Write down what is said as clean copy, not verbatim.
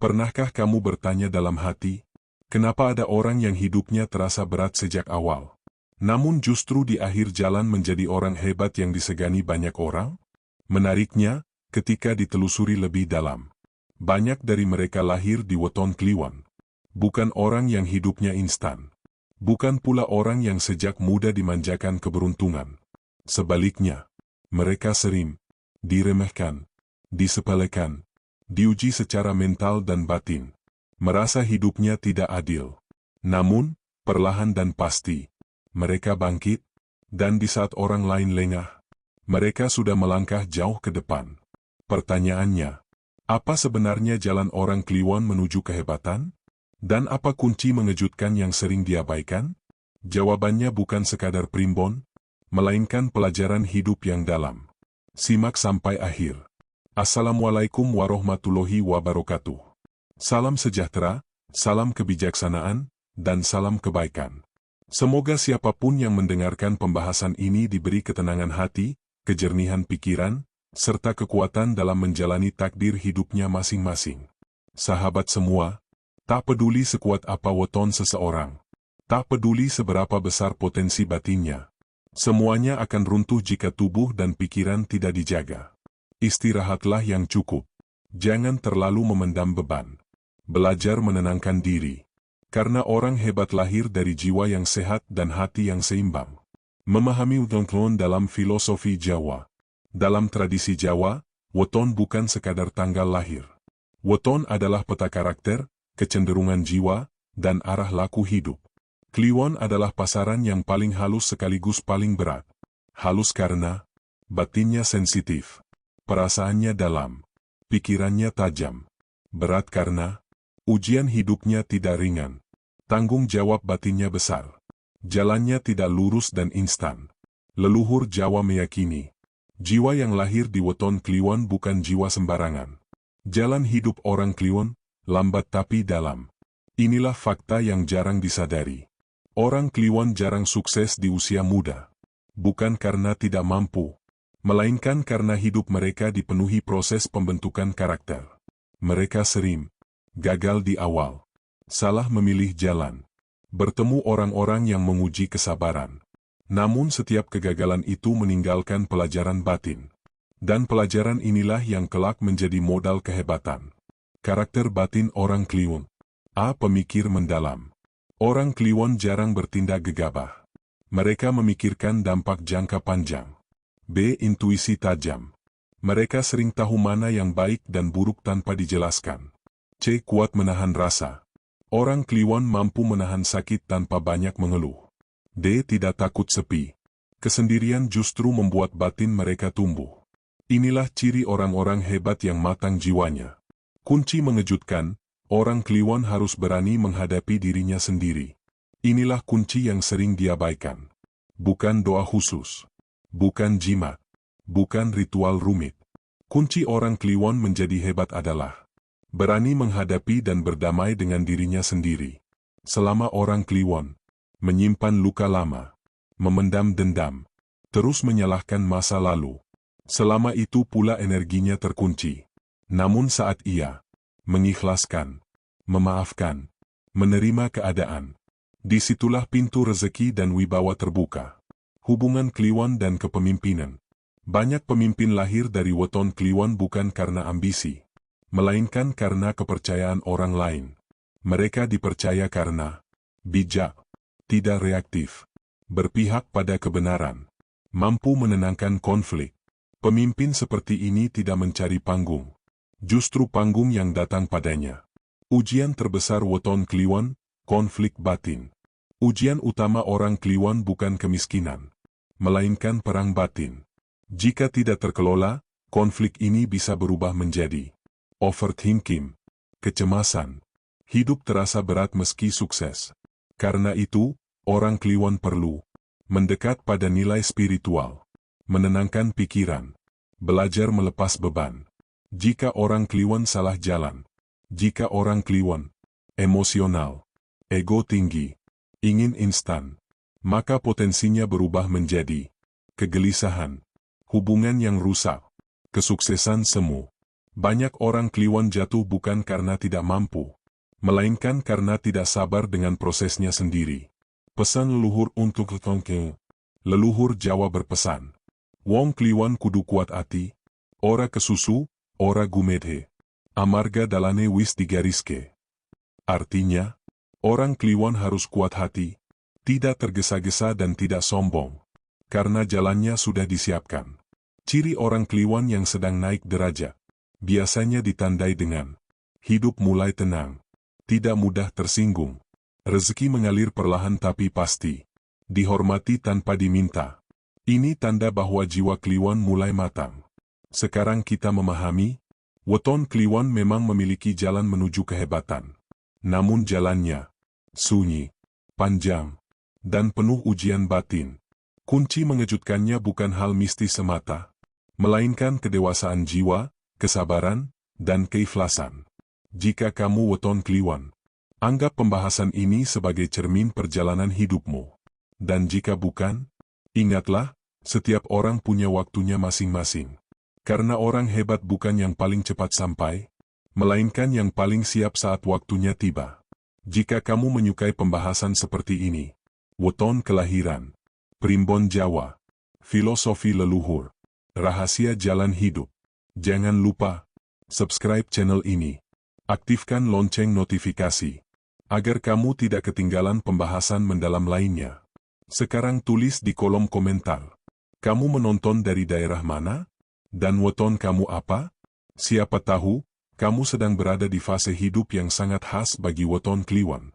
Pernahkah kamu bertanya dalam hati, kenapa ada orang yang hidupnya terasa berat sejak awal, namun justru di akhir jalan menjadi orang hebat yang disegani banyak orang? Menariknya, ketika ditelusuri lebih dalam, banyak dari mereka lahir di weton Kliwon. Bukan orang yang hidupnya instan. Bukan pula orang yang sejak muda dimanjakan keberuntungan. Sebaliknya, mereka sering diremehkan, disepelekan, diuji secara mental dan batin. Merasa hidupnya tidak adil. Namun, perlahan dan pasti, mereka bangkit, dan di saat orang lain lengah, mereka sudah melangkah jauh ke depan. Pertanyaannya, apa sebenarnya jalan orang Kliwon menuju kehebatan? Dan apa kunci mengejutkan yang sering diabaikan? Jawabannya bukan sekadar primbon, melainkan pelajaran hidup yang dalam. Simak sampai akhir. Assalamualaikum warahmatullahi wabarakatuh. Salam sejahtera, salam kebijaksanaan, dan salam kebaikan. Semoga siapapun yang mendengarkan pembahasan ini diberi ketenangan hati, kejernihan pikiran, serta kekuatan dalam menjalani takdir hidupnya masing-masing. Sahabat semua, tak peduli sekuat apa weton seseorang, tak peduli seberapa besar potensi batinnya, semuanya akan runtuh jika tubuh dan pikiran tidak dijaga. Istirahatlah yang cukup. Jangan terlalu memendam beban. Belajar menenangkan diri. Karena orang hebat lahir dari jiwa yang sehat dan hati yang seimbang. Memahami weton dalam filosofi Jawa. Dalam tradisi Jawa, weton bukan sekadar tanggal lahir. Weton adalah peta karakter, kecenderungan jiwa, dan arah laku hidup. Kliwon adalah pasaran yang paling halus sekaligus paling berat. Halus karena batinnya sensitif, perasaannya dalam, pikirannya tajam. Berat karena ujian hidupnya tidak ringan, tanggung jawab batinnya besar. Jalannya tidak lurus dan instan. Leluhur Jawa meyakini, jiwa yang lahir di weton Kliwon bukan jiwa sembarangan. Jalan hidup orang Kliwon lambat tapi dalam. Inilah fakta yang jarang disadari. Orang Kliwon jarang sukses di usia muda. Bukan karena tidak mampu, melainkan karena hidup mereka dipenuhi proses pembentukan karakter. Mereka sering gagal di awal, salah memilih jalan, bertemu orang-orang yang menguji kesabaran. Namun setiap kegagalan itu meninggalkan pelajaran batin. Dan pelajaran inilah yang kelak menjadi modal kehebatan. Karakter batin orang Kliwon. A. Pemikir mendalam. Orang Kliwon jarang bertindak gegabah. Mereka memikirkan dampak jangka panjang. B. Intuisi tajam. Mereka sering tahu mana yang baik dan buruk tanpa dijelaskan. C. Kuat menahan rasa. Orang Kliwon mampu menahan sakit tanpa banyak mengeluh. D. Tidak takut sepi. Kesendirian justru membuat batin mereka tumbuh. Inilah ciri orang-orang hebat yang matang jiwanya. Kunci mengejutkan, orang Kliwon harus berani menghadapi dirinya sendiri. Inilah kunci yang sering diabaikan. Bukan doa khusus. Bukan jimat. Bukan ritual rumit. Kunci orang Kliwon menjadi hebat adalah berani menghadapi dan berdamai dengan dirinya sendiri. Selama orang Kliwon menyimpan luka lama, memendam dendam, terus menyalahkan masa lalu, selama itu pula energinya terkunci. Namun saat ia mengikhlaskan, memaafkan, menerima keadaan, disitulah pintu rezeki dan wibawa terbuka. Hubungan Kliwon dan kepemimpinan. Banyak pemimpin lahir dari weton Kliwon bukan karena ambisi, melainkan karena kepercayaan orang lain. Mereka dipercaya karena bijak, tidak reaktif, berpihak pada kebenaran, mampu menenangkan konflik. Pemimpin seperti ini tidak mencari panggung. Justru panggung yang datang padanya. Ujian terbesar weton Kliwon, konflik batin. Ujian utama orang Kliwon bukan kemiskinan, melainkan perang batin. Jika tidak terkelola, konflik ini bisa berubah menjadi overthinking, kecemasan. Hidup terasa berat meski sukses. Karena itu, orang Kliwon perlu mendekat pada nilai spiritual, menenangkan pikiran, belajar melepas beban. Jika orang Kliwon salah jalan, jika orang Kliwon emosional, ego tinggi, ingin instan, maka potensinya berubah menjadi kegelisahan, hubungan yang rusak, kesuksesan semu. Banyak orang Kliwon jatuh bukan karena tidak mampu, melainkan karena tidak sabar dengan prosesnya sendiri. Pesan leluhur untuk Tongke. Leluhur Jawa berpesan, Wong Kliwon kudu kuat hati, ora kesusu, ora gumedhe. Amarga dalane wis digariske. Artinya, orang Kliwon harus kuat hati, tidak tergesa-gesa dan tidak sombong, karena jalannya sudah disiapkan. Ciri orang Kliwon yang sedang naik derajat biasanya ditandai dengan hidup mulai tenang, tidak mudah tersinggung, rezeki mengalir perlahan tapi pasti, dihormati tanpa diminta. Ini tanda bahwa jiwa Kliwon mulai matang. Sekarang kita memahami, weton Kliwon memang memiliki jalan menuju kehebatan. Namun jalannya sunyi, panjang, dan penuh ujian batin. Kunci mengejutkannya bukan hal mistis semata, melainkan kedewasaan jiwa, kesabaran, dan keikhlasan. Jika kamu weton Kliwon, anggap pembahasan ini sebagai cermin perjalanan hidupmu. Dan jika bukan, ingatlah, setiap orang punya waktunya masing-masing. Karena orang hebat bukan yang paling cepat sampai, melainkan yang paling siap saat waktunya tiba. Jika kamu menyukai pembahasan seperti ini, weton kelahiran, primbon Jawa, filosofi leluhur, rahasia jalan hidup, jangan lupa subscribe channel ini, aktifkan lonceng notifikasi, agar kamu tidak ketinggalan pembahasan mendalam lainnya. Sekarang tulis di kolom komentar, kamu menonton dari daerah mana? Dan weton kamu apa? Siapa tahu, kamu sedang berada di fase hidup yang sangat khas bagi weton Kliwon.